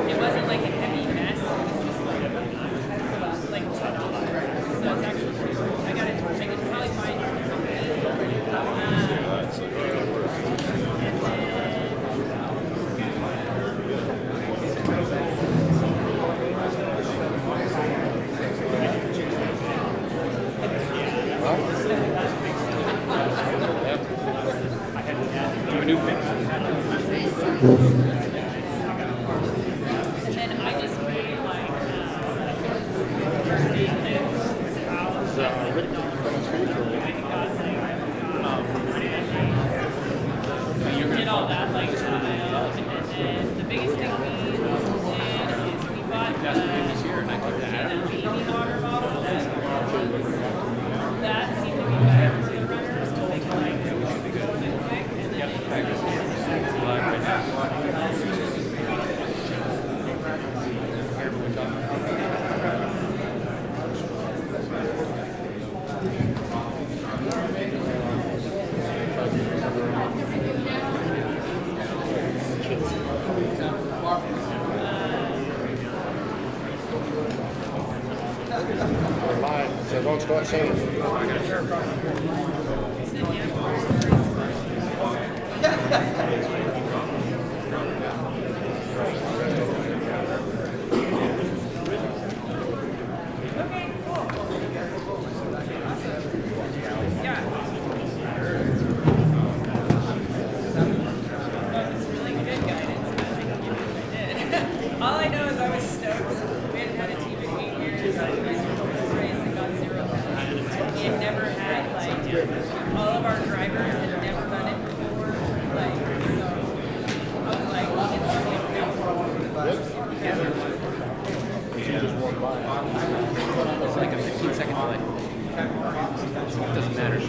It wasn't like a heavy mess. Like $10. So it's actually pretty cool. I could probably find and then I just made like did all that like tile, and then the biggest thing we did is we bought the baby water bottle that seemed to be better for the runners to make it like a little bit quick, and then So don't start saying. all I know is I was stoked. We hadn't had a team in 8 years. I race and got 0 points. We had never had, like, all of our drivers had never done it before. Like, so I was like, It's like a 15-second delay. Doesn't matter.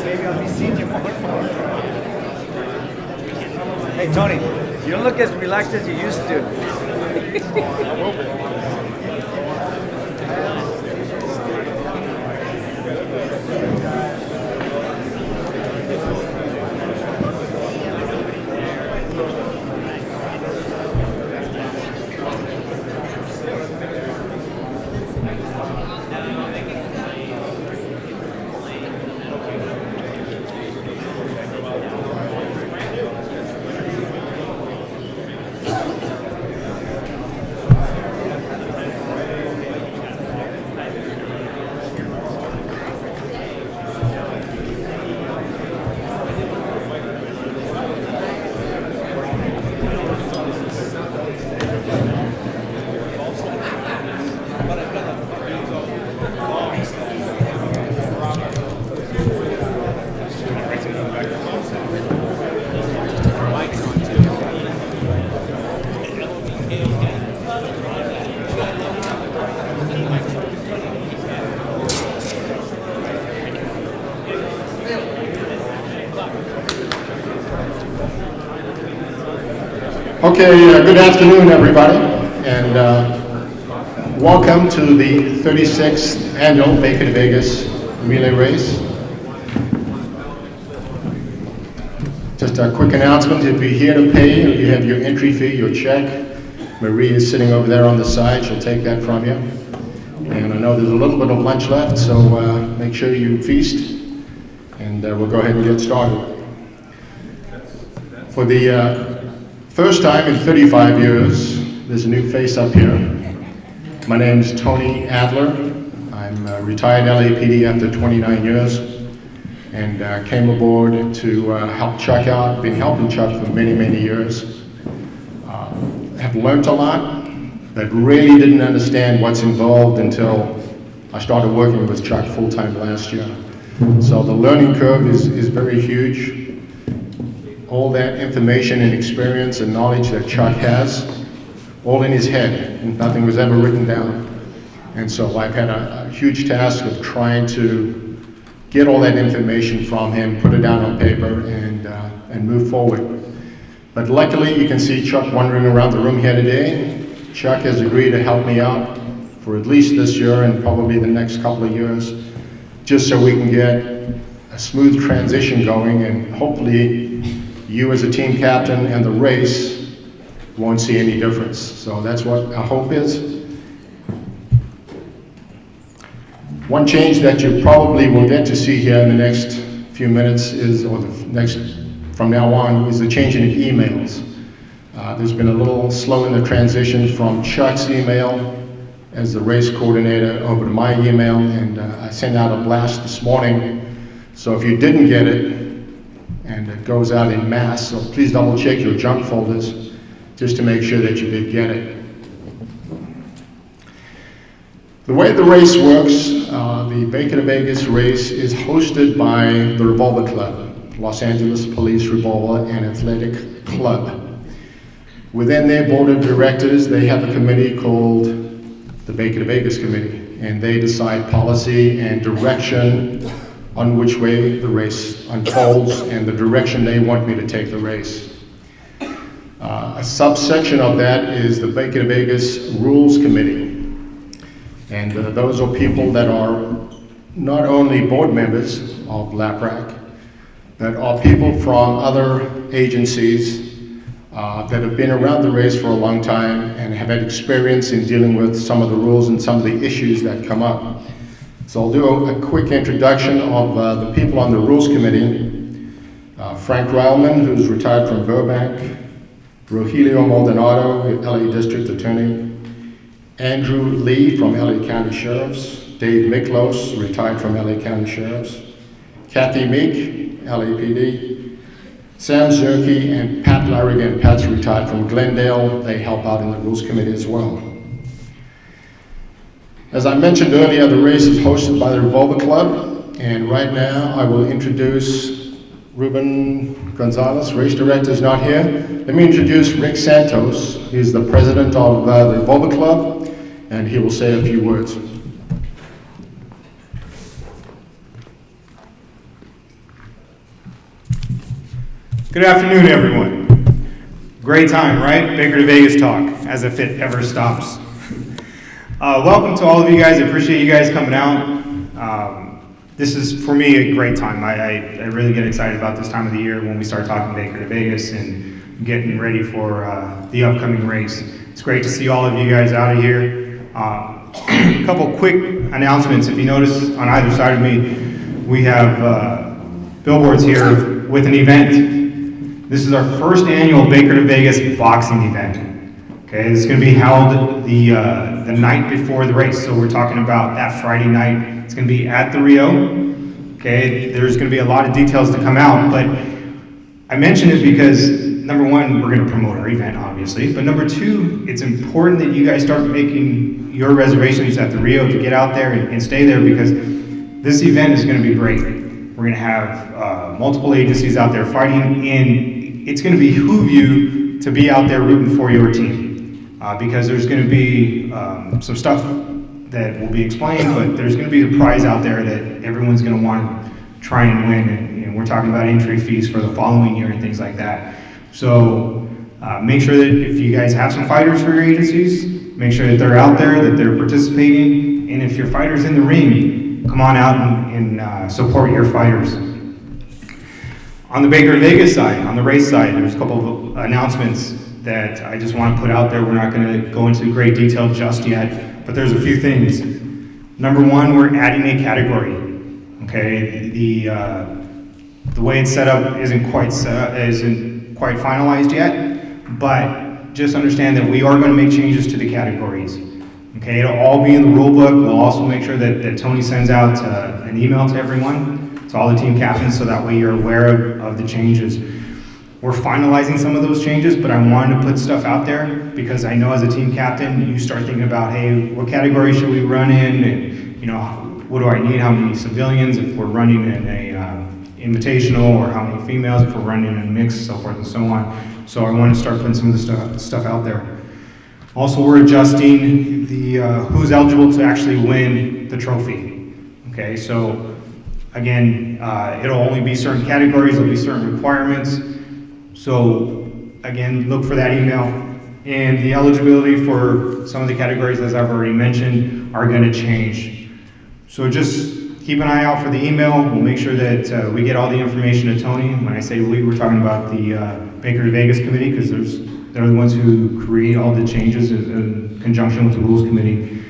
Maybe I'll be seeing you more and more. Hey Tony, you don't look as relaxed as you used to. Okay, good afternoon, everybody, and welcome to the 36th annual Baker to Vegas relay race. Just a quick announcement: if you're here to pay, or you have your entry fee, your check, Marie is sitting over there on the side. She'll take that from you. And I know there's a little bit of lunch left, so make sure you feast, and we'll go ahead and get started. For the first time in 35 years, there's a new face up here. My name's Tony Adler. I'm a retired LAPD after 29 years, and came aboard to help Chuck out. Been helping Chuck for many, many years. Have learned a lot, but really didn't understand what's involved until I started working with Chuck full-time last year. So the learning curve is very huge. All that information and experience and knowledge that Chuck has, all in his head, and nothing was ever written down. And so I've had a huge task of trying to get all that information from him, put it down on paper, and move forward. But luckily, you can see Chuck wandering around the room here today. Chuck has agreed to help me out for at least this year and probably the next couple of years, just so we can get a smooth transition going, and hopefully you as a team captain and the race won't see any difference. So that's what our hope is. One change that you probably will get to see here in the next few minutes is, or the next, from now on, is the change in emails. There's been a little slow in the transition from Chuck's email as the race coordinator over to my email, and I sent out a blast this morning. So if you didn't get it, and it goes out in mass, so please double check your junk folders just to make sure that you did get it. The way the race works, the Baker to Vegas race is hosted by the Revolver Club, Los Angeles Police Revolver and Athletic Club. Within their board of directors, they have a committee called the Baker to Vegas Committee, and they decide policy and direction on which way the race unfolds and the direction they want me to take the race. A subsection of that is the Baker to Vegas Rules Committee. And those are people that are not only board members of LAPRAC, but are people from other agencies that have been around the race for a long time and have had experience in dealing with some of the rules and some of the issues that come up. So I'll do a quick introduction of the people on the Rules Committee. Frank Rowman, who's retired from Burbank. Rogelio Maldonado, LA District Attorney. Andrew Lee from LA County Sheriffs. Dave Miklos, retired from LA County Sheriffs. Kathy Meek, LAPD. Sam Zerke and Pat Larrigan. Pat's retired from Glendale. They help out in the Rules Committee as well. As I mentioned earlier, the race is hosted by the Revolver Club, and right now I will introduce Ruben Gonzalez. Race director is not here. Let me introduce Rick Santos. He's the president of the Revolver Club, and he will say a few words. Good afternoon, everyone. Great time, right? Baker to Vegas talk, as if it ever stops. Welcome to all of you guys. I appreciate you guys coming out. This is, for me, a great time. I really get excited about this time of the year when we start talking Baker to Vegas and getting ready for the upcoming race. It's great to see all of you guys out of here. A couple quick announcements. If you notice on either side of me, we have billboards here with an event. This is our first annual Baker to Vegas boxing event. Okay, this is going to be held the night before the race, so we're talking about that Friday night. It's going to be at the Rio. Okay, there's going to be a lot of details to come out, but I mention it because number one, we're going to promote our event, obviously, but number two, it's important that you guys start making your reservations at the Rio to get out there and stay there, because this event is going to be great. We're going to have multiple agencies out there fighting, and it's going to behoove you to be out there rooting for your team. Because there's going to be some stuff that will be explained, but there's going to be a prize out there that everyone's going to want to try and win. And we're talking about entry fees for the following year and things like that. So Make sure that if you guys have some fighters for your agencies, make sure that they're out there, that they're participating, and if your fighter's in the ring, come on out and support your fighters. On the Baker Vegas side, on the race side, there's a couple of announcements that I just want to put out there. We're not going to go into great detail just yet, but there's a few things. Number one, we're adding a category. Okay, the way it's set up isn't quite finalized yet, but just understand that we are going to make changes to the categories. Okay, it'll all be in the rule book. We'll also make sure that Tony sends out an email to everyone, to all the team captains, so that way you're aware of the changes. We're finalizing some of those changes, but I wanted to put stuff out there because I know as a team captain, you start thinking about, hey, what category should we run in? And, you know, what do I need? How many civilians if we're running in a invitational, or how many females if we're running in a mix, so forth and so on. So I want to start putting some of the stuff out there. Also, we're adjusting the who's eligible to actually win the trophy. Okay, so again, it'll only be certain categories, there'll be certain requirements. So again, look for that email. And the eligibility for some of the categories, as I've already mentioned, are going to change. So just keep an eye out for the email. We'll make sure that we get all the information to Tony. When I say we, we're talking about the Baker to Vegas committee, because they're the ones who create all the changes in conjunction with the rules committee.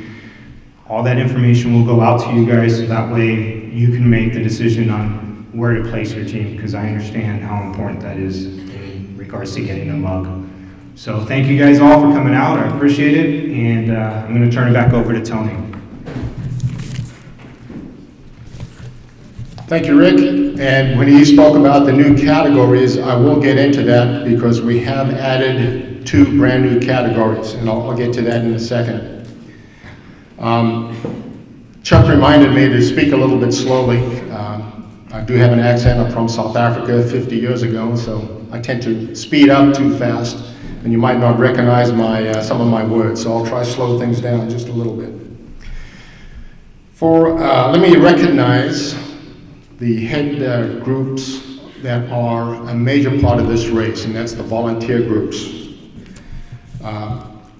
All that information will go out to you guys, so that way you can make the decision on where to place your team, because I understand how important that is in regards to getting a mug. So thank you guys all for coming out. I appreciate it, and I'm going to turn it back over to Tony. Thank you, Rick. And when he spoke about the new categories, I will get into that because we have added 2 brand new categories, and I'll get to that in a second. Chuck reminded me to speak a little bit slowly. I do have an accent. I'm from South Africa 50 years ago, so I tend to speed up too fast, and you might not recognize some of my words, so I'll try to slow things down just a little bit. Let me recognize the head groups that are a major part of this race, and that's the volunteer groups.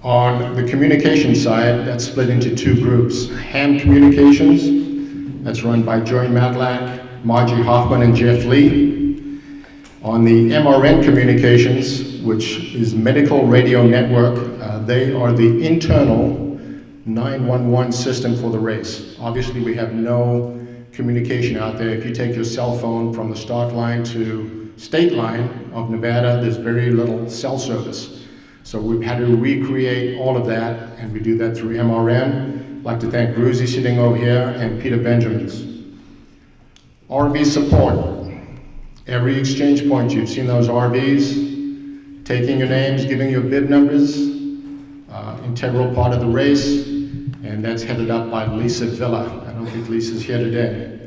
On the communication side, that's split into 2 groups. Ham Communications, that's run by Joy Matlack, Margie Hoffman, and Jeff Lee. On the MRN Communications, which is Medical Radio Network, they are the internal 911 system for the race. Obviously, we have no communication out there. If you take your cell phone from the start line to state line of Nevada, there's very little cell service. So we've had to recreate all of that, and we do that through MRN. I'd like to thank Ruzi sitting over here and Peter Benjamins. RV support. Every exchange point, you've seen those RVs, taking your names, giving your bid numbers, integral part of the race, and that's headed up by Lisa Villa. I don't think Lisa's here today.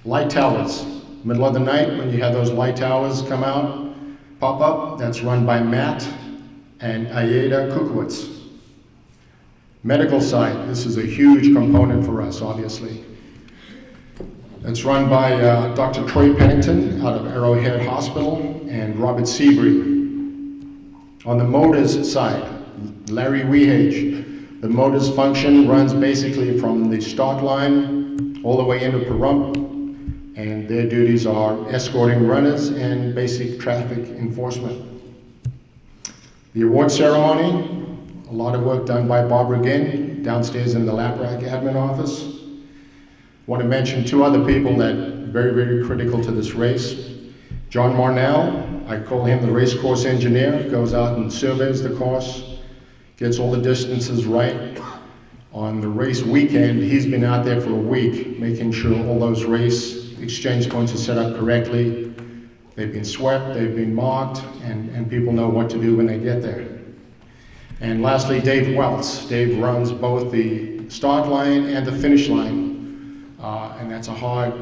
Light towers. Middle of the night, when you have those light towers come out, pop up, that's run by Matt and Ayeda Kukowitz. Medical side, this is a huge component for us, obviously. It's run by Dr. Troy Pennington out of Arrowhead Hospital and Robert Seabury. On the motors side, Larry Wehage. The motors function runs basically from the start line all the way into Pahrump, and their duties are escorting runners and basic traffic enforcement. The award ceremony, a lot of work done by Barbara Ginn downstairs in the Laprac admin office. Want to mention 2 other people that are very, very critical to this race. John Marnell, I call him the race course engineer, goes out and surveys the course, gets all the distances right. On the race weekend, he's been out there for a week, making sure all those race exchange points are set up correctly. They've been swept, they've been marked, and people know what to do when they get there. And lastly, Dave Welts. Dave runs both the start line and the finish line. And that's a hard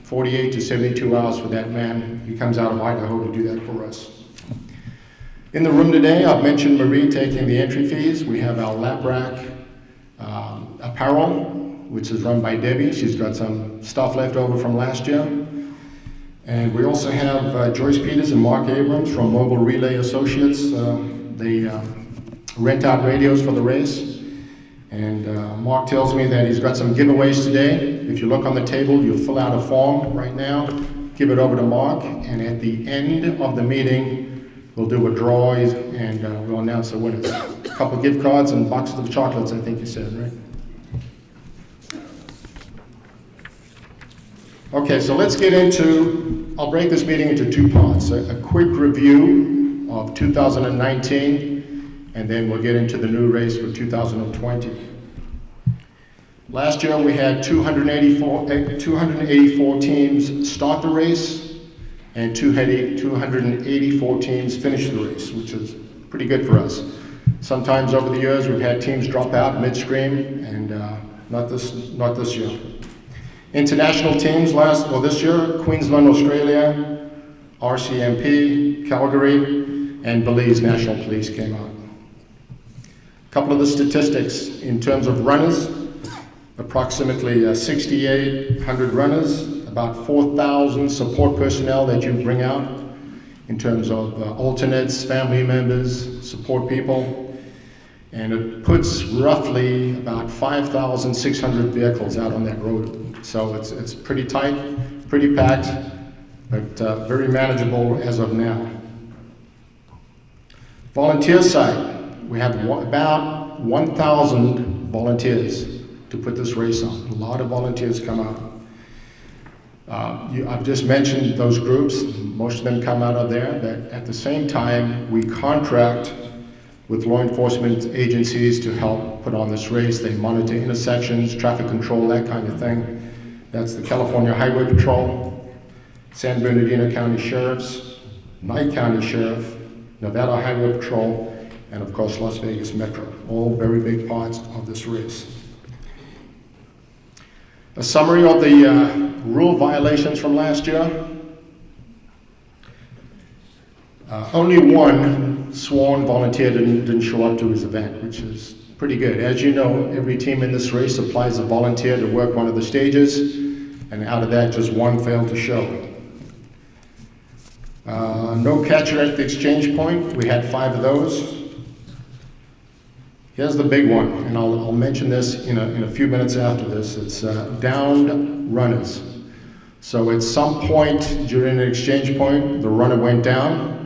48 to 72 hours for that man. He comes out of Idaho to do that for us. In the room today, I've mentioned Marie taking the entry fees. We have our Laprac apparel, which is run by Debbie. She's got some stuff left over from last year. And we also have Joyce Peters and Mark Abrams from Mobile Relay Associates. They rent out radios for the race. And Mark tells me that he's got some giveaways today. If you look on the table, you'll fill out a form right now, give it over to Mark, and at the end of the meeting, we'll do a draw and we'll announce the winners. A couple of gift cards and boxes of chocolates, I think you said, right? Okay, so let's get into, I'll break this meeting into two parts. A quick review of 2019, and then we'll get into the new race for 2020. Last year we had 284 teams start the race, and 284 teams finish the race, which is pretty good for us. Sometimes over the years we've had teams drop out midstream, and not this year. International teams this year, Queensland, Australia, RCMP, Calgary, and Belize National Police came out. A couple of the statistics in terms of runners, approximately 6,800 runners, about 4,000 support personnel that you bring out in terms of alternates, family members, support people, and it puts roughly about 5,600 vehicles out on that road. So it's pretty tight, pretty packed, but very manageable as of now. Volunteer side, we have about 1,000 volunteers to put this race on. A lot of volunteers come out. I've just mentioned those groups. Most of them come out of there, but at the same time, we contract with law enforcement agencies to help put on this race. They monitor intersections, traffic control, that kind of thing. That's the California Highway Patrol, San Bernardino County Sheriffs, Nye County Sheriff, Nevada Highway Patrol, and of course Las Vegas Metro, all very big parts of this race. A summary of the rule violations from last year. Only one sworn volunteer didn't show up to his event, which is pretty good. As you know, every team in this race applies a volunteer to work one of the stages, and out of that, just one failed to show. No catcher at the exchange point. We had 5 of those. Here's the big one, and I'll mention this in a few minutes after this. It's downed runners. So at some point during an exchange point, the runner went down,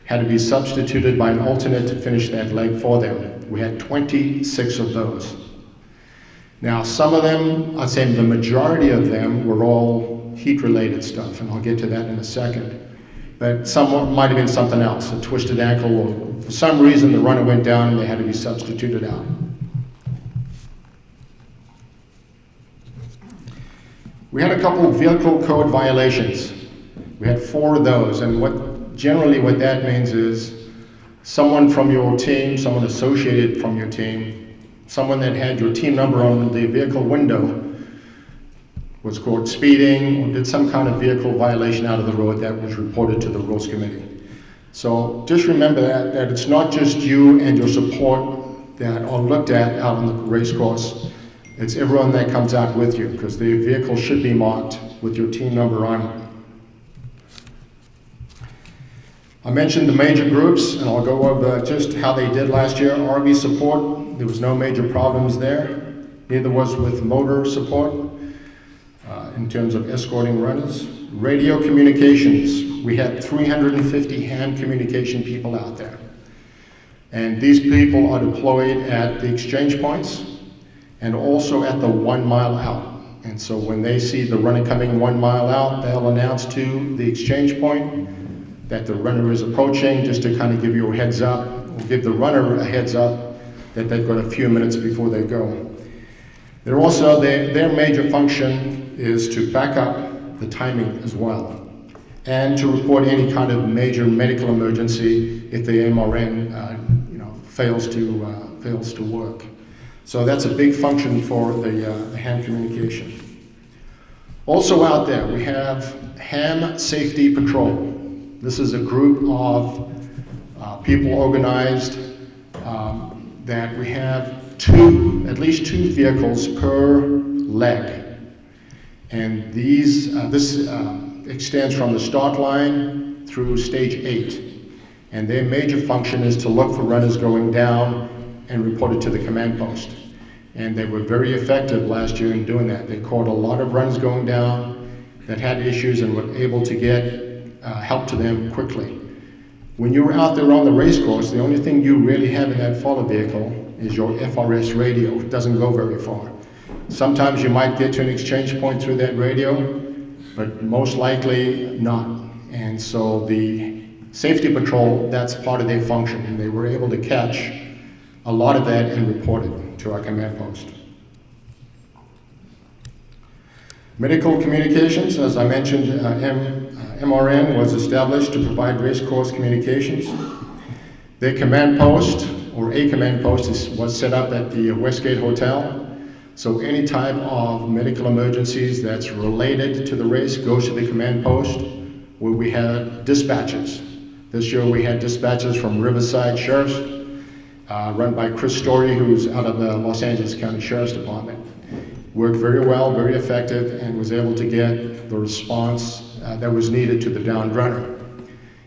had to be substituted by an alternate to finish that leg for them. We had 26 of those. Now, some of them, I'd say the majority of them were all heat-related stuff, and I'll get to that in a second. But some might have been something else, a twisted ankle, or for some reason the runner went down and they had to be substituted out. We had a couple of vehicle code violations. We had 4 of those, and generally what that means is someone from your team, someone associated from your team, someone that had your team number on the vehicle window was caught speeding or did some kind of vehicle violation out of the road that was reported to the Rules Committee. So just remember that it's not just you and your support that are looked at out on the race course. It's everyone that comes out with you, because the vehicle should be marked with your team number on it. I mentioned the major groups, and I'll go over just how they did last year. RV support, there was no major problems there. Neither was with motor support in terms of escorting runners. Radio communications, we had 350 hand communication people out there. And these people are deployed at the exchange points and also at the 1 mile out. And so when they see the runner coming 1 mile out, they'll announce to the exchange point that the runner is approaching, just to kind of give you a heads up, or give the runner a heads up that they've got a few minutes before they go. They're also, their major function is to back up the timing as well, and to report any kind of major medical emergency if the MRN fails to work. So that's a big function for the hand communication. Also out there, we have Ham Safety Patrol. This is a group of people organized that we have at least two vehicles per leg. And this extends from the start line through stage 8. And their major function is to look for runners going down and report it to the command post. And they were very effective last year in doing that. They caught a lot of runners going down that had issues and were able to get help to them quickly. When you're out there on the race course, the only thing you really have in that follow vehicle is your FRS radio. It doesn't go very far. Sometimes you might get to an exchange point through that radio, but most likely not. And so the safety patrol, that's part of their function, and they were able to catch a lot of that and report it to our command post. Medical communications, as I mentioned, MRN was established to provide race course communications. Their command post, or a command post, was set up at the Westgate Hotel. So any type of medical emergencies that's related to the race goes to the command post, where we have dispatches. This year we had dispatches from Riverside Sheriff's, run by Chris Story, who's out of the Los Angeles County Sheriff's Department. Worked very well, very effective, and was able to get the response that was needed to the downed runner.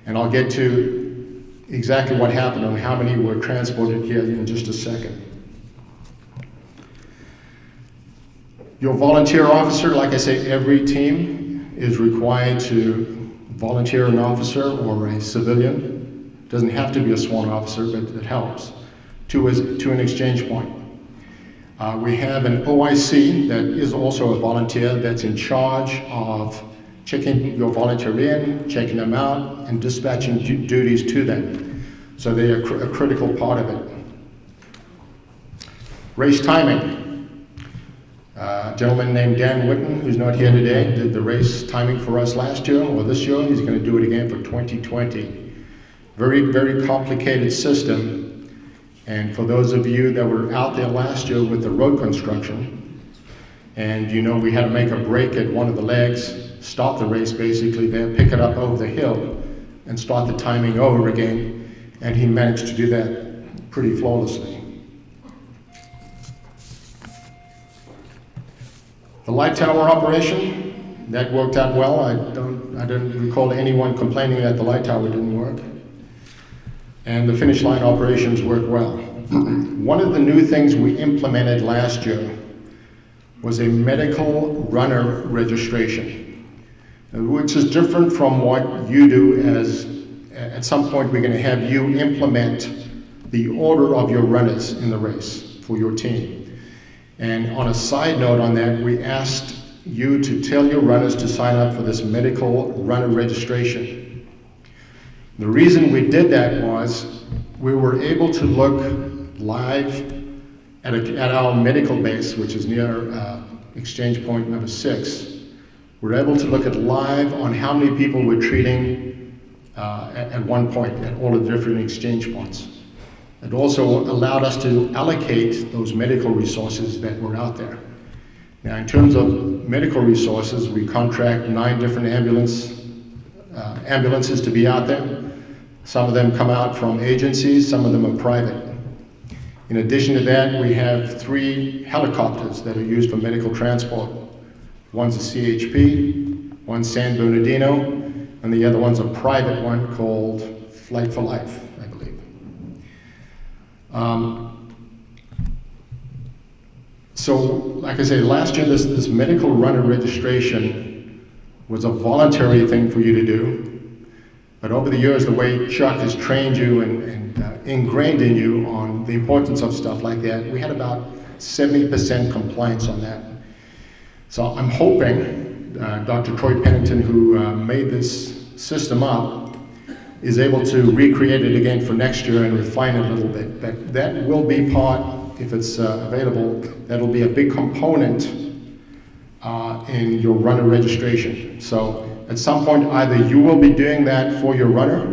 And I'll get to exactly what happened and how many were transported here in just a second. Your volunteer officer, like I say, every team is required to volunteer an officer or a civilian. Doesn't have to be a sworn officer, but it helps, to an exchange point. We have an OIC that is also a volunteer that's in charge of checking your volunteer in, checking them out, and dispatching duties to them. So they are a critical part of it. Race timing. A gentleman named Dan Witten, who's not here today, did the race timing for us last year, or this year. He's going to do it again for 2020. Very, very complicated system. And for those of you that were out there last year with the road construction, and you know we had to make a break at one of the legs, stop the race basically there, pick it up over the hill, and start the timing over again. And he managed to do that pretty flawlessly. The light tower operation, that worked out well. I don't recall anyone complaining that the light tower didn't work. And the finish line operations worked well. One of the new things we implemented last year was a medical runner registration, which is different from what you do. As at some point we're going to have you implement the order of your runners in the race for your team. And on a side note on that, we asked you to tell your runners to sign up for this medical runner registration. The reason we did that was we were able to look live at our medical base, which is near exchange point number 6. We're able to look at live on how many people we're treating at one point at all the different exchange points. It also allowed us to allocate those medical resources that were out there. Now, in terms of medical resources, we contract 9 different ambulances to be out there. Some of them come out from agencies, some of them are private. In addition to that, we have 3 helicopters that are used for medical transport. One's a CHP, one's San Bernardino, and the other one's a private one called Flight for Life, I believe. So, like I say, last year this medical runner registration was a voluntary thing for you to do. But over the years, the way Chuck has trained you and ingrained in you on the importance of stuff like that, we had about 70% compliance on that. So I'm hoping Dr. Troy Pennington, who made this system up, is able to recreate it again for next year and refine it a little bit. But that will be part, if it's available, that'll be a big component in your runner registration. So at some point, either you will be doing that for your runner,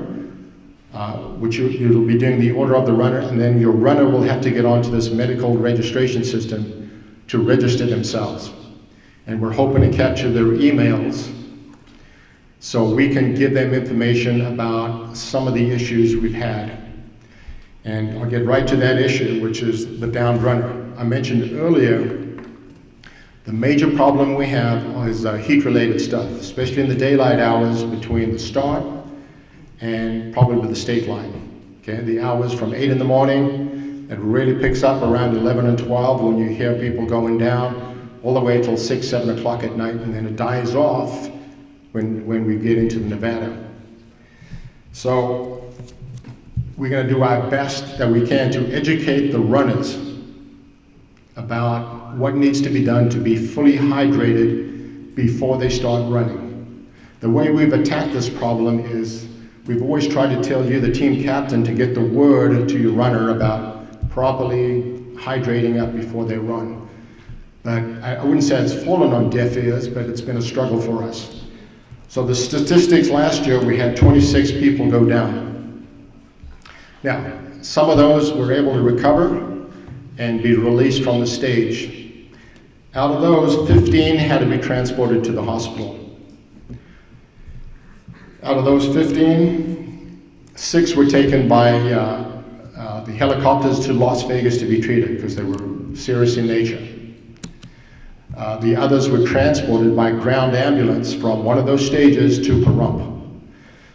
which you'll be doing the order of the runner, and then your runner will have to get onto this medical registration system to register themselves. And we're hoping to capture their emails so we can give them information about some of the issues we've had. And I'll get right to that issue, which is the downed runner. I mentioned earlier The major problem we have is heat-related stuff, especially in the daylight hours between the start and probably the state line. Okay, the hours from 8 in the morning, it really picks up around 11 and 12 when you hear people going down all the way till 6, 7 o'clock at night, and then it dies off when we get into Nevada. So we're going to do our best that we can to educate the runners about what needs to be done to be fully hydrated before they start running. The way we've attacked this problem is we've always tried to tell you, the team captain, to get the word to your runner about properly hydrating up before they run. But I wouldn't say it's fallen on deaf ears, but it's been a struggle for us. So the statistics last year, we had 26 people go down. Now, some of those were able to recover and be released from the stage. Out of those, 15 had to be transported to the hospital. Out of those 15, 6 were taken by the helicopters to Las Vegas to be treated because they were serious in nature. The others were transported by ground ambulance from one of those stages to Pahrump.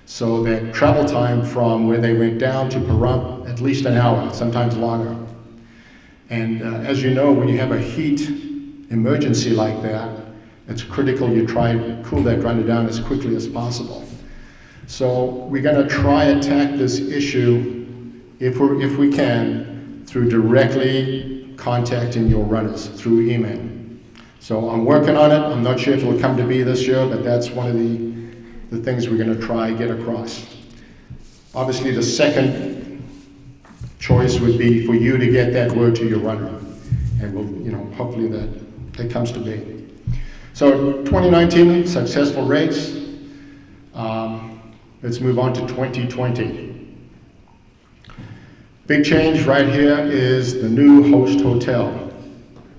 So their travel time from where they went down to Pahrump, at least an hour, sometimes longer. And as you know, when you have a heat emergency like that, it's critical you try and cool that runner down as quickly as possible. So we're going to try attack this issue, if we can, through directly contacting your runners through email. So I'm working on it. I'm not sure if it'll come to be this year, but that's one of the things we're going to try and get across. Obviously, the second choice would be for you to get that word to your runner, and we'll, hopefully that comes to be. So 2019, successful race. Let's move on to 2020. Big change right here is the new host hotel.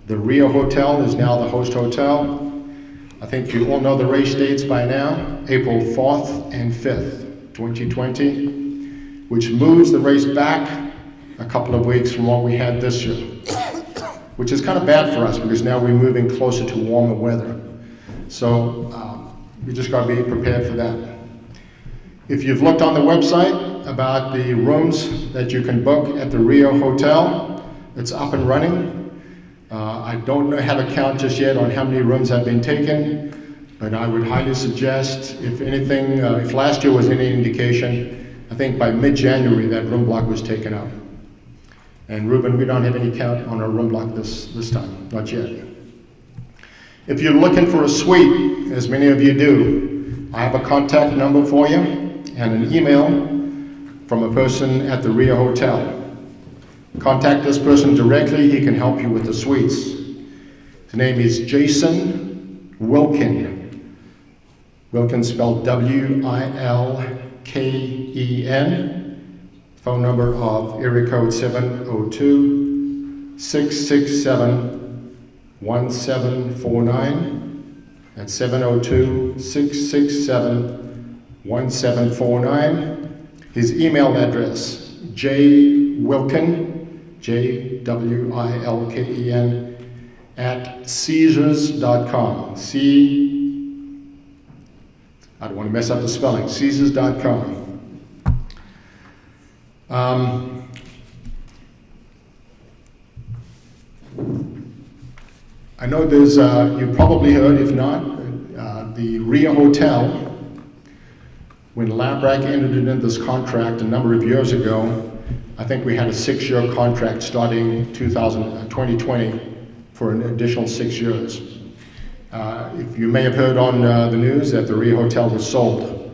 The Rio Hotel is now the host hotel. I think you all know the race dates by now, April 4th and 5th, 2020, which moves the race back a couple of weeks from what we had this year, which is kind of bad for us because now we're moving closer to warmer weather. So we just got to be prepared for that. If you've looked on the website about the rooms that you can book at the Rio Hotel, it's up and running. I don't have a count just yet on how many rooms have been taken, but I would highly suggest, if anything, if last year was any indication, I think by mid-January that room block was taken out. And Ruben, we don't have any count on our room block this time, not yet. If you're looking for a suite, as many of you do, I have a contact number for you and an email from a person at the Rio Hotel. Contact this person directly. He can help you with the suites. His name is Jason Wilken. Wilken spelled W-I-L-K-E-N. Phone number of area code 702-667-1749. That's 702-667-1749. His email address, jwilken, Jwilken, at Caesars.com. I don't want to mess up the spelling, Caesars.com. I know there's, you probably heard, if not, the Rio Hotel, when Labrac entered into this contract a number of years ago, I think we had a 6-year contract starting 2020 for an additional 6 years. If you may have heard on the news that the Rio Hotel was sold,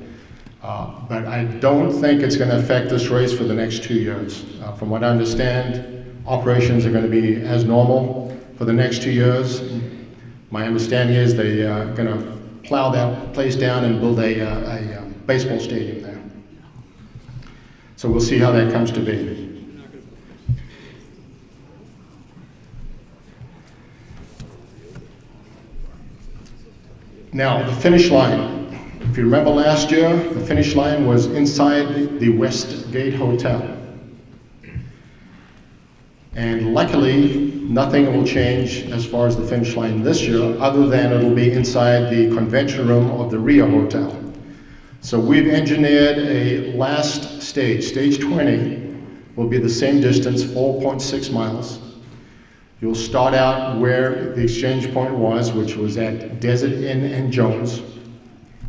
but I don't think it's going to affect this race for the next 2 years. From what I understand, operations are going to be as normal for the next 2 years. My understanding is they are going to plow that place down and build a baseball stadium there. So we'll see how that comes to be. Now, the finish line. If you remember last year, the finish line was inside the Westgate Hotel. And luckily, nothing will change as far as the finish line this year, other than it'll be inside the convention room of the Rio Hotel. So we've engineered a last stage, stage 20, will be the same distance, 4.6 miles. You'll start out where the exchange point was, which was at Desert Inn and Jones,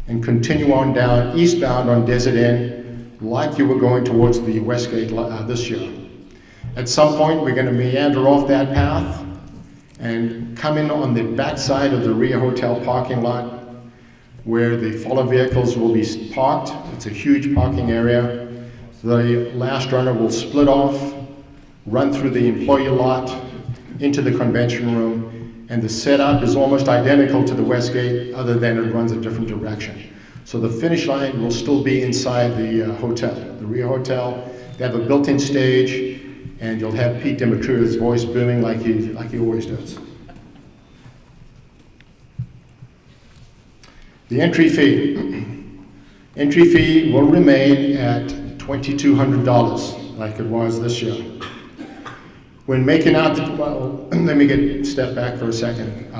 and continue on down eastbound on Desert Inn like you were going towards the Westgate this year. At some point, we're going to meander off that path and come in on the backside of the Rio Hotel parking lot where the follow vehicles will be parked. It's a huge parking area. The last runner will split off, run through the employee lot into the convention room, and the setup is almost identical to the Westgate, other than it runs a different direction. So the finish line will still be inside the hotel, the Rio Hotel. They have a built-in stage, and you'll have Pete Dimitriou's voice booming like he always does. The entry fee. Entry fee will remain at $2,200 like it was this year. When making out well, let me step back for a second.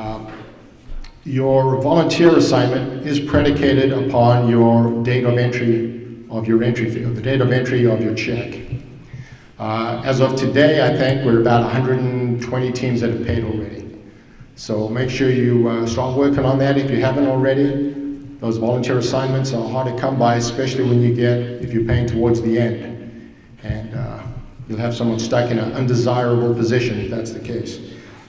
Your volunteer assignment is predicated upon your date of entry of your entry fee, or the date of entry of your check. As of today, I think we're about 120 teams that have paid already. So make sure you start working on that if you haven't already. Those volunteer assignments are hard to come by, especially when if you're paying towards the end. And you'll have someone stuck in an undesirable position if that's the case.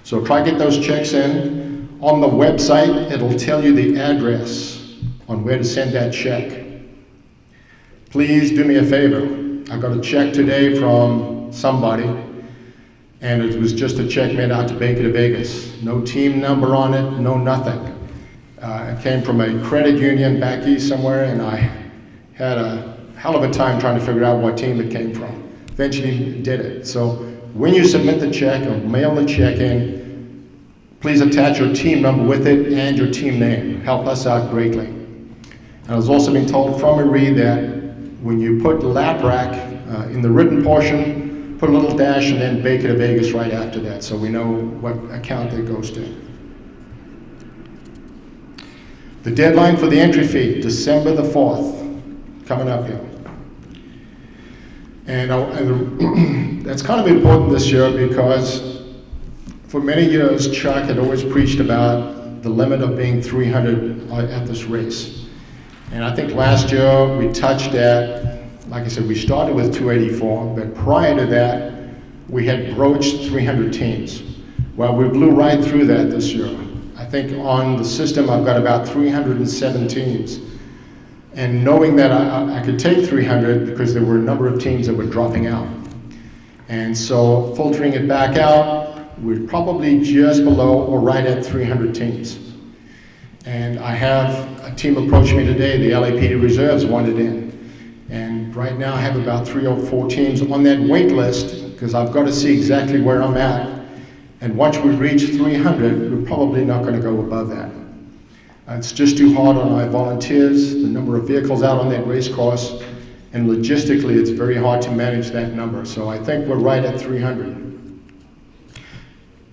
So try to get those checks in. On the website, it'll tell you the address on where to send that check. Please do me a favor. I got a check today from somebody, and it was just a check made out to Vegas. No team number on it, no nothing. It came from a credit union back east somewhere, and I had a hell of a time trying to figure out what team it came from. Eventually did it. So when you submit the check or mail the check in, please attach your team number with it and your team name. Help us out greatly. And I was also being told from Marie that when you put lap rack in the written portion, put a little dash and then Baker to Vegas right after that, so we know what account that goes to. The deadline for the entry fee, December the 4th, coming up here. And that's kind of important this year because for many years, Chuck had always preached about the limit of being 300 at this race. And I think last year we touched at, like I said, we started with 284, but prior to that, we had broached 300 teams. Well, we blew right through that this year. I think on the system, I've got about 307 teams. And knowing that I could take 300 because there were a number of teams that were dropping out. And so filtering it back out, we're probably just below or right at 300 teams. And I have a team approach me today, the LAPD Reserves wanted in. And right now I have about 3 or 4 teams on that wait list because I've got to see exactly where I'm at. And once we reach 300, we're probably not going to go above that. It's just too hard on our volunteers, the number of vehicles out on that race course, and logistically it's very hard to manage that number. So I think we're right at 300.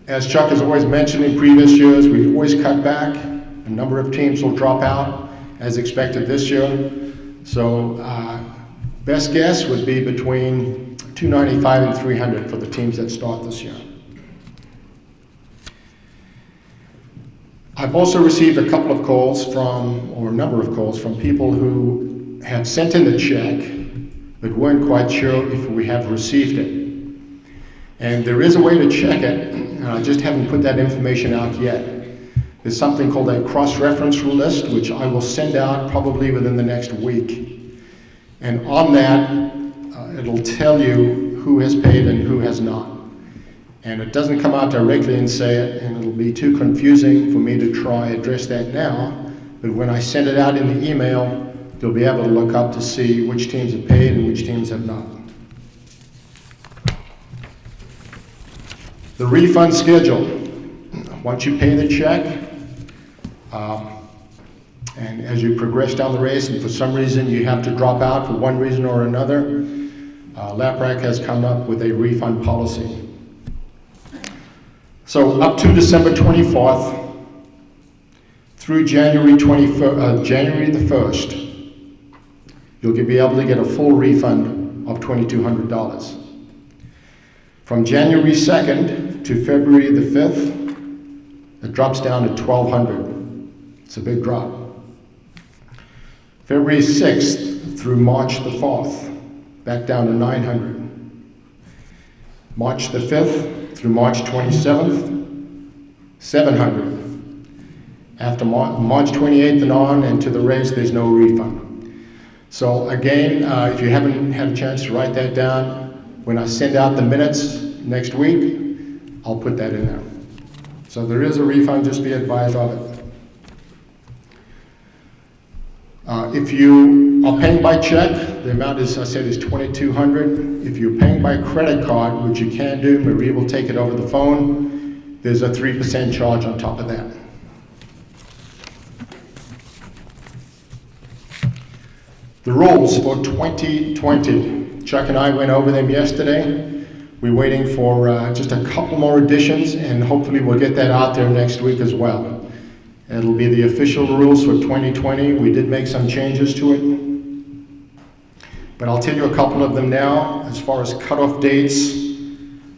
As Chuck has always mentioned in previous years, we always cut back. A number of teams will drop out, as expected this year. So best guess would be between 295 and 300 for the teams that start this year. I've also received a couple of calls or a number of calls from people who have sent in the check, but weren't quite sure if we have received it. And there is a way to check it, and I just haven't put that information out yet. There's something called a cross-reference list, which I will send out probably within the next week. And on that, it'll tell you who has paid and who has not. And it doesn't come out directly and say it, and it'll be too confusing for me to try address that now. But when I send it out in the email, you'll be able to look up to see which teams have paid and which teams have not. The refund schedule. Once you pay the check, and as you progress down the race, and for some reason you have to drop out for one reason or another, LAPRAC has come up with a refund policy. So up to December 24th, through January the 1st, you'll be able to get a full refund of $2,200. From January 2nd to February the 5th, it drops down to $1,200. It's a big drop. February 6th through March the 4th, back down to $900. March the 5th through March 27th, $700. After March 28th and on and to the race, there's no refund. So again, if you haven't had a chance to write that down, when I send out the minutes next week, I'll put that in there. So there is a refund, just be advised of it. If you are paying by check, the amount is, I said, is $2,200. If you're paying by credit card, which you can do, Marie will take it over the phone, there's a 3% charge on top of that. The rules for 2020. Chuck and I went over them yesterday. We're waiting for just a couple more additions, and hopefully we'll get that out there next week as well. It'll be the official rules for 2020. We did make some changes to it. But I'll tell you a couple of them now as far as cutoff dates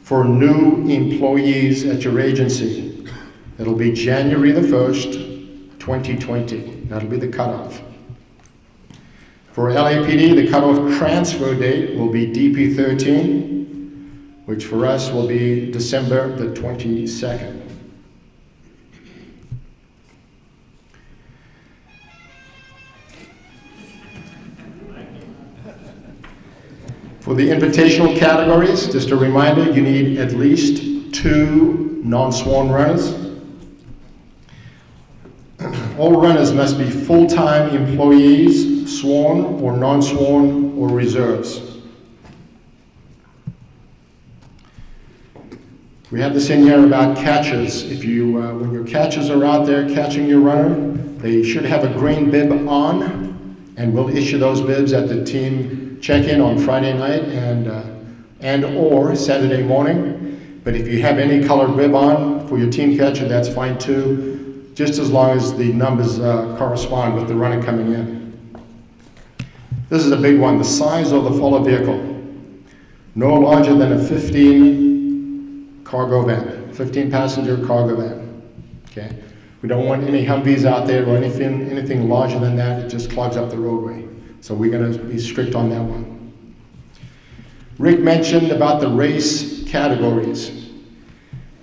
for new employees at your agency. It'll be January the 1st, 2020. That'll be the cutoff. For LAPD, the cutoff transfer date will be DP13, which for us will be December the 22nd. For the invitational categories, just a reminder, you need at least 2 non-sworn runners. All runners must be full-time employees, sworn or non-sworn or reserves. We have this in here about catchers. If you, when your catchers are out there catching your runner, they should have a green bib on, and we'll issue those bibs at the team check-in on Friday night and or Saturday morning. But if you have any colored bib on for your team catcher, that's fine too, just as long as the numbers correspond with the runner coming in. This is a big one, the size of the follow vehicle. No larger than a 15 cargo van, 15 passenger cargo van, okay? We don't want any Humvees out there or anything larger than that. It just clogs up the roadway. So we're going to be strict on that one. Rick mentioned about the race categories.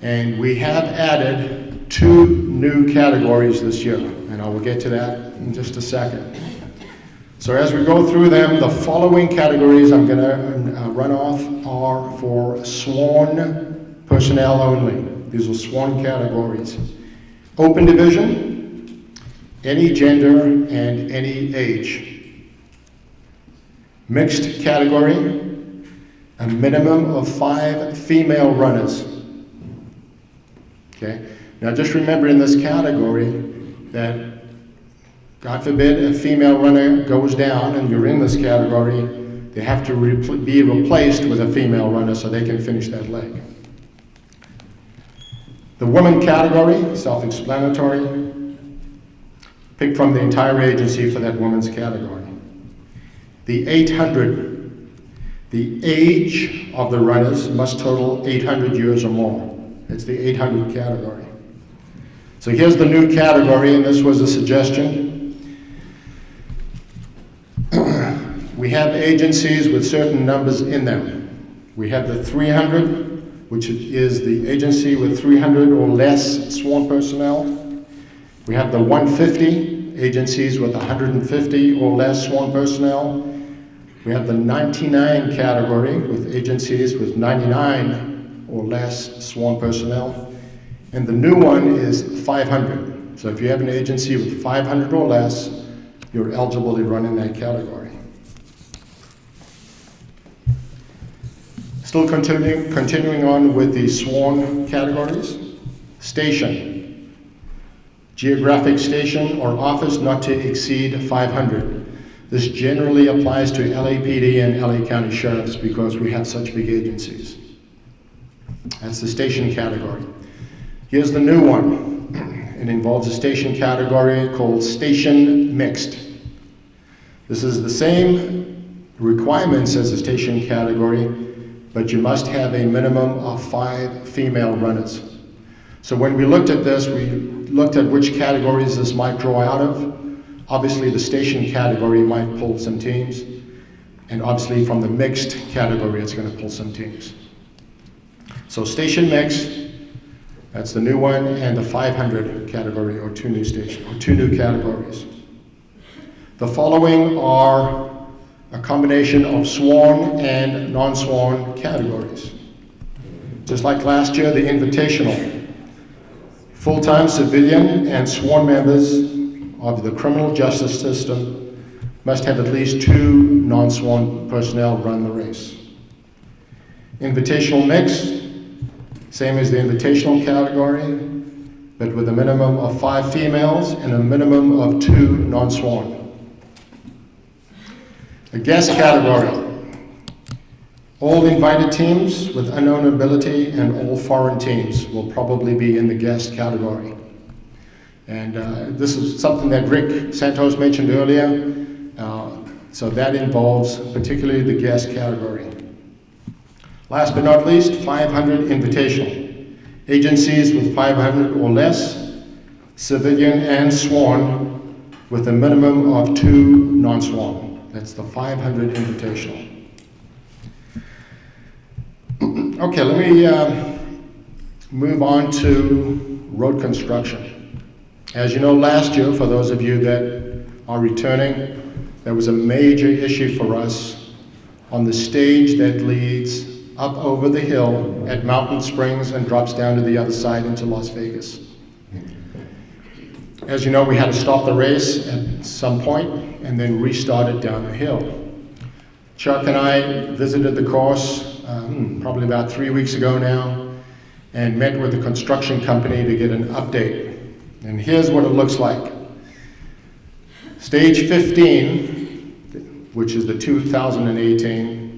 And we have added 2 new categories this year. And I will get to that in just a second. So as we go through them, the following categories I'm going to run off are for sworn personnel only. These are sworn categories. Open division, any gender and any age. Mixed category, a minimum of 5 female runners. Okay. Now just remember in this category that, God forbid, a female runner goes down and you're in this category, they have to be replaced with a female runner so they can finish that leg. The women category, self-explanatory, picked from the entire agency for that women's category. The 800, the age of the runners must total 800 years or more. It's the 800 category. So here's the new category, and this was a suggestion. We have agencies with certain numbers in them. We have the 300, which is the agency with 300 or less sworn personnel. We have the 150, agencies with 150 or less sworn personnel. We have the 99 category with agencies with 99 or less sworn personnel. And the new one is 500. So if you have an agency with 500 or less, you're eligible to run in that category. Still continuing on with the sworn categories. Station. Geographic station or office not to exceed 500. This generally applies to LAPD and LA County Sheriffs because we have such big agencies. That's the station category. Here's the new one. It involves a station category called Station Mixed. This is the same requirements as a station category, but you must have a minimum of 5 female runners. So when we looked at this, we looked at which categories this might draw out of. Obviously, the station category might pull some teams, and obviously from the mixed category, it's going to pull some teams. So station mix, that's the new one, and the 500 category, or 2 new categories. The following are a combination of sworn and non-sworn categories. Just like last year, the invitational. Full-time civilian and sworn members of the criminal justice system must have at least 2 non-sworn personnel run the race. Invitational mix, same as the invitational category, but with a minimum of 5 females and a minimum of 2 non-sworn. A guest category. All invited teams with unknown ability and all foreign teams will probably be in the guest category. And this is something that Rick Santos mentioned earlier. So that involves particularly the guest category. Last but not least, 500 invitational. Agencies with 500 or less, civilian and sworn, with a minimum of 2 non-sworn. That's the 500 invitational. Okay, let me move on to road construction. As you know, last year, for those of you that are returning, there was a major issue for us on the stage that leads up over the hill at Mountain Springs and drops down to the other side into Las Vegas. As you know, we had to stop the race at some point and then restart it down the hill. Chuck and I visited the course probably about 3 weeks ago now and met with the construction company to get an update. And here's what it looks like. Stage 15, which is the 2018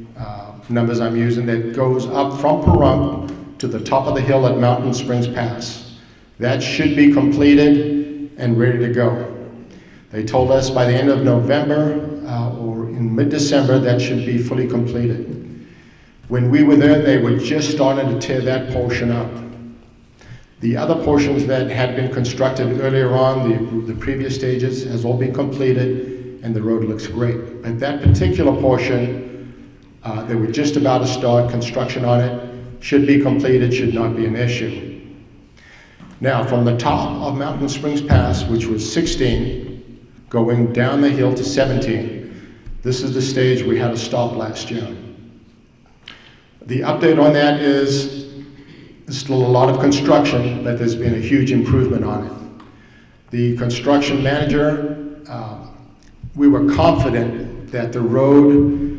numbers I'm using, that goes up from Pahrump to the top of the hill at Mountain Springs Pass. That should be completed and ready to go. They told us by the end of November or in mid-December that should be fully completed. When we were there, they were just starting to tear that portion up. The other portions that had been constructed earlier on, the previous stages, has all been completed and the road looks great. But that particular portion, they were just about to start construction on it, should be completed, should not be an issue. Now, from the top of Mountain Springs Pass, which was 16, going down the hill to 17, this is the stage we had to stop last year. The update on that is there's still a lot of construction, but there's been a huge improvement on it. The construction manager, we were confident that the road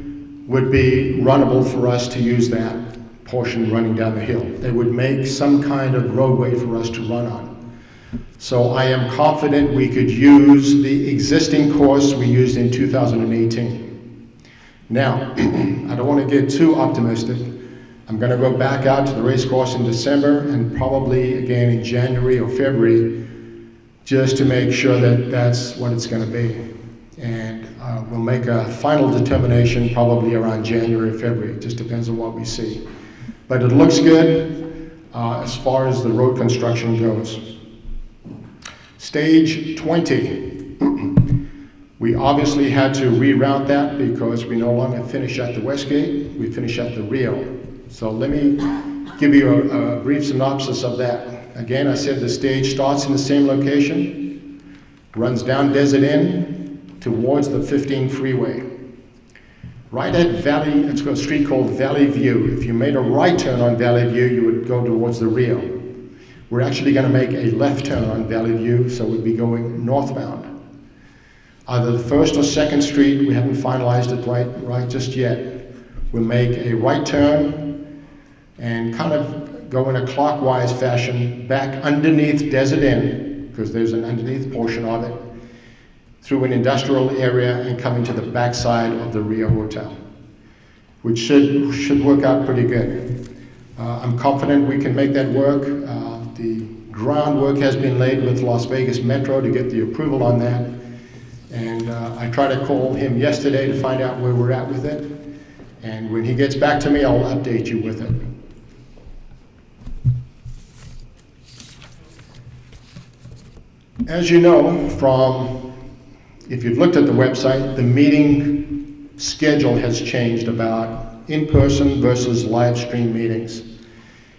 would be runnable for us to use that portion running down the hill. They would make some kind of roadway for us to run on. So I am confident we could use the existing course we used in 2018. Now, I don't want to get too optimistic. I'm going to go back out to the race course in December and probably again in January or February just to make sure that that's what it's going to be. And we'll make a final determination probably around January or February. It just depends on what we see. But it looks good as far as the road construction goes. Stage 20. We obviously had to reroute that because we no longer finish at the West Gate, we finish at the Rio. So let me give you a brief synopsis of that. Again, I said the stage starts in the same location, runs down Desert Inn towards the 15 freeway. Right at Valley, it's got a street called Valley View. If you made a right turn on Valley View, you would go towards the Rio. We're actually going to make a left turn on Valley View, so we'd be going northbound. Either the first or second street, we haven't finalized it right just yet. We'll make a right turn and kind of go in a clockwise fashion back underneath Desert Inn, because there's an underneath portion of it, through an industrial area and coming to the backside of the Rio Hotel, which should work out pretty good. I'm confident we can make that work. The groundwork has been laid with Las Vegas Metro to get the approval on that. And I tried to call him yesterday to find out where we're at with it. And when he gets back to me, I'll update you with it. As you know from, if you've looked at the website, the meeting schedule has changed about in-person versus live stream meetings.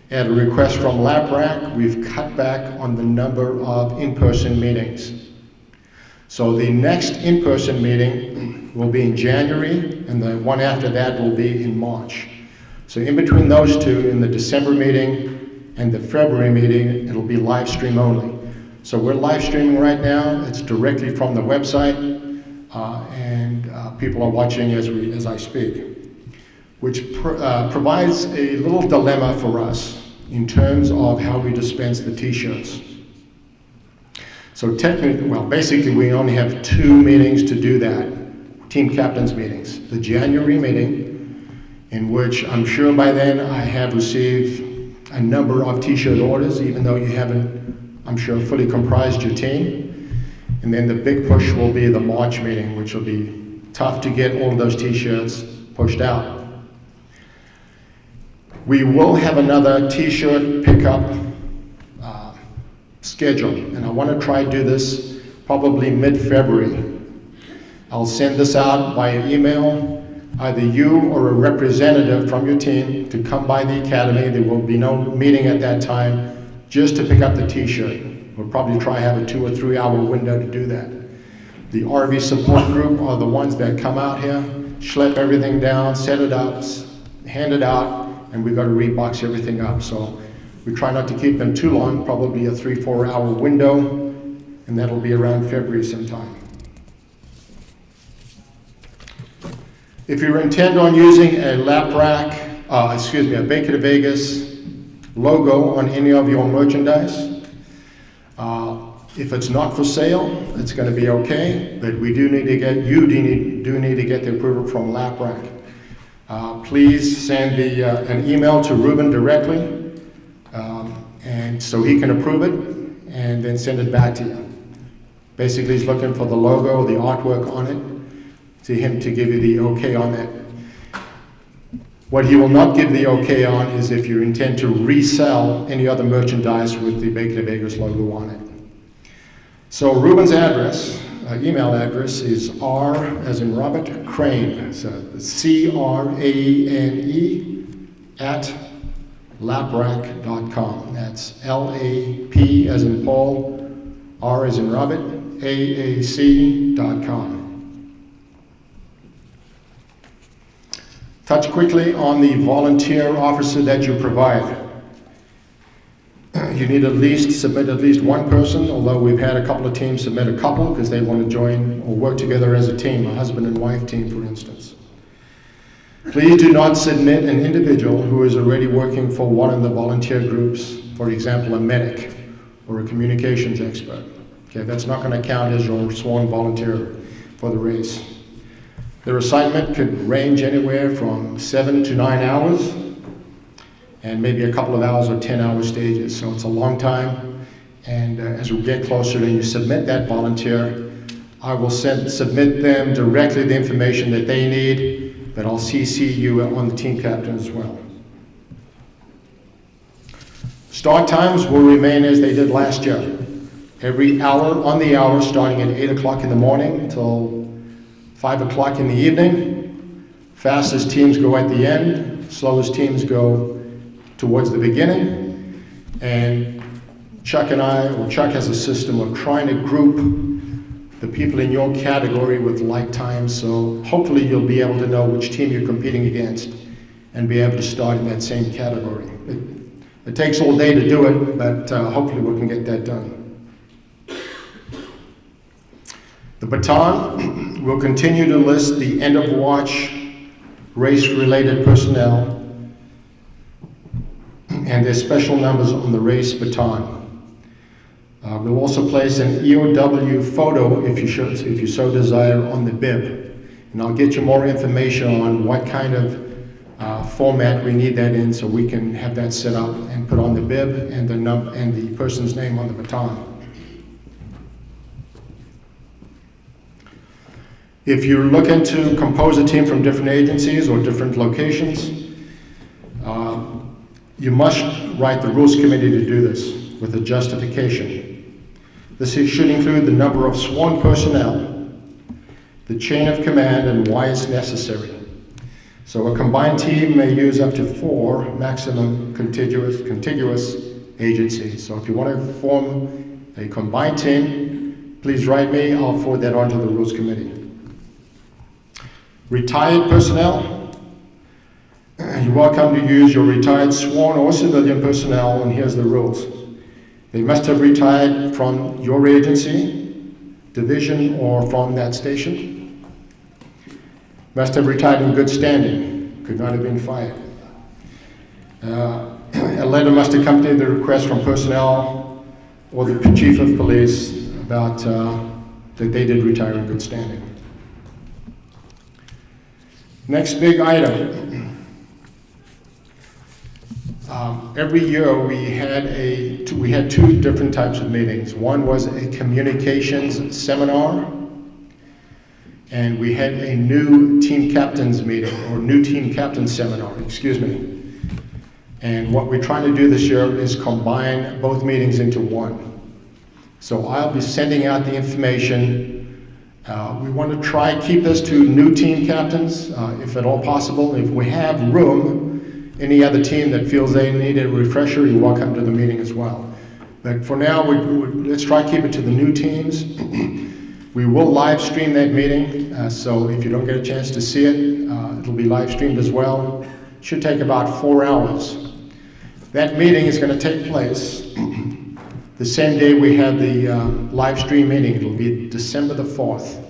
At a request from LAPRAC, we've cut back on the number of in-person meetings. So the next in-person meeting will be in January, and the one after that will be in March. So in between those two, in the December meeting and the February meeting, it'll be live stream only. So we're live streaming right now. It's directly from the website, and people are watching as I speak, which provides a little dilemma for us in terms of how we dispense the t-shirts. So technically, well, basically we only have 2 meetings to do that, team captains meetings. The January meeting, in which I'm sure by then I have received a number of t-shirt orders, even though you haven't, I'm sure, fully comprised your team. And then the big push will be the March meeting, which will be tough to get all of those t-shirts pushed out. We will have another t-shirt pickup schedule, and I want to try to do this probably mid-February. I'll send this out via email, either you or a representative from your team to come by the academy. There will be no meeting at that time, just to pick up the t-shirt. We'll probably try to have a 2 or 3 hour window to do that. The RV support group are the ones that come out here, schlep everything down, set it up, hand it out, and we've got to rebox everything up. So we try not to keep them too long, probably a 3-4 hour window, and that'll be around February sometime. If you intend on using a LAPRAC, a Baker to Vegas logo on any of your merchandise, if it's not for sale, it's going to be okay, but we do need to get, you do need to get the approval from LAPRAC. Please send an email to Ruben directly, and so he can approve it and then send it back to you. Basically, he's looking for the logo, the artwork on it, to him to give you the okay on that. What he will not give the okay on is if you intend to resell any other merchandise with the Baker to Vegas logo on it. So Ruben's address, email address is R as in Robert Crane, so CRANE at laprac.com. That's LAP as in Paul, R as in Robert, AAC.com. Touch quickly on the volunteer officer that you provide. You need submit at least one person, although we've had a couple of teams submit a couple because they want to join or work together as a team, a husband and wife team, for instance. Please do not submit an individual who is already working for one of the volunteer groups, for example, a medic or a communications expert. Okay, that's not going to count as your sworn volunteer for the race. Their assignment could range anywhere from 7 to 9 hours, and maybe a couple of hours or 10-hour stages. So it's a long time, and as we get closer and you submit that volunteer, I will submit them directly the information that they need, but I'll CC you on the team captain as well. Start times will remain as they did last year. Every hour on the hour, starting at 8 o'clock in the morning until 5 o'clock in the evening. Fastest teams go at the end, slowest teams go towards the beginning. And Chuck has a system of trying to group the people in your category with like times, so hopefully you'll be able to know which team you're competing against and be able to start in that same category. It takes all day to do it, but hopefully we can get that done. The baton will continue to list the end of watch race-related personnel and their special numbers on the race baton. We'll also place an EOW photo, if you so desire, on the bib. And I'll get you more information on what kind of format, we need that in so we can have that set up and put on the bib and the person's name on the baton. If you're looking to compose a team from different agencies or different locations, you must write the rules committee to do this with a justification. This should include the number of sworn personnel, the chain of command, and why it's necessary. So a combined team may use up to 4 maximum contiguous agencies. So if you want to form a combined team, please write me. I'll forward that on to the rules committee. Retired personnel, you're welcome to use your retired sworn or civilian personnel, and here's the rules. They must have retired from your agency, division, or from that station. Must have retired in good standing, could not have been fired. A letter must accompany the request from personnel or the chief of police about that they did retire in good standing. Next big item. Every year we had 2 different types of meetings. One was a communications seminar, and we had a new team captains meeting, or new team captains seminar, excuse me. And what we're trying to do this year is combine both meetings into one. So I'll be sending out the information. We want to try keep this to new team captains, if at all possible. If we have room, any other team that feels they need a refresher, you're welcome to the meeting as well. But for now, let's try to keep it to the new teams. We will live stream that meeting, so if you don't get a chance to see it, it'll be live streamed as well. It should take about 4 hours. That meeting is going to take place the same day we had the live stream meeting. It'll be December the 4th.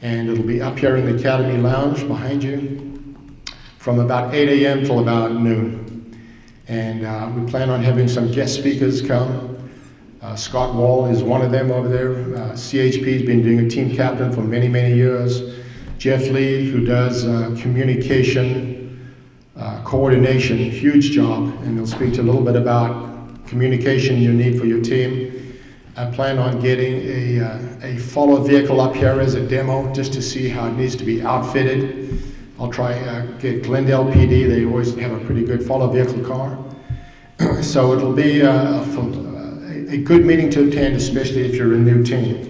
And it'll be up here in the Academy Lounge behind you from about 8 a.m. till about noon. And we plan on having some guest speakers come. Scott Wall is one of them over there. CHP's been doing a team captain for many, many years. Jeff Lee, who does communication, coordination, huge job, and he'll speak to a little bit about communication you need for your team. I plan on getting a follow vehicle up here as a demo just to see how it needs to be outfitted. I'll try get Glendale PD. They always have a pretty good follow vehicle car. So it'll be a good meeting to attend, especially if you're a new team.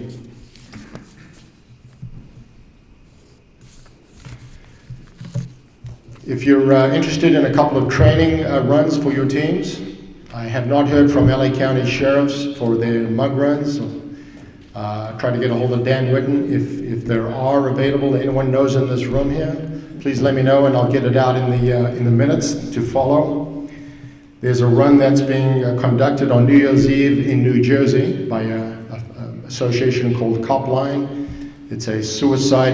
If you're interested in a couple of training runs for your teams, I have not heard from LA County Sheriffs for their mug runs. So, try to get a hold of Dan Whitten. If there are available, anyone knows in this room here, please let me know and I'll get it out in the minutes to follow. There's a run that's being conducted on New Year's Eve in New Jersey by an association called Copline. It's a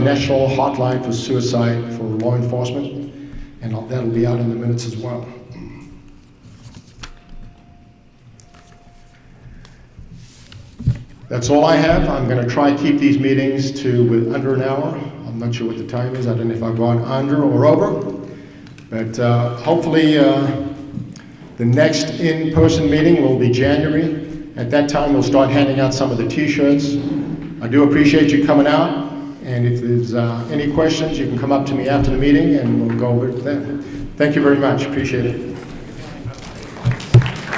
national hotline for suicide for law enforcement, and that'll be out in the minutes as well. That's all I have. I'm going to try to keep these meetings to under an hour. I'm not sure what the time is. I don't know if I've gone under or over. But hopefully the next in-person meeting will be January. At that time, we'll start handing out some of the T-shirts. I do appreciate you coming out. And if there's any questions, you can come up to me after the meeting and we'll go over it then. Thank you very much. Appreciate it.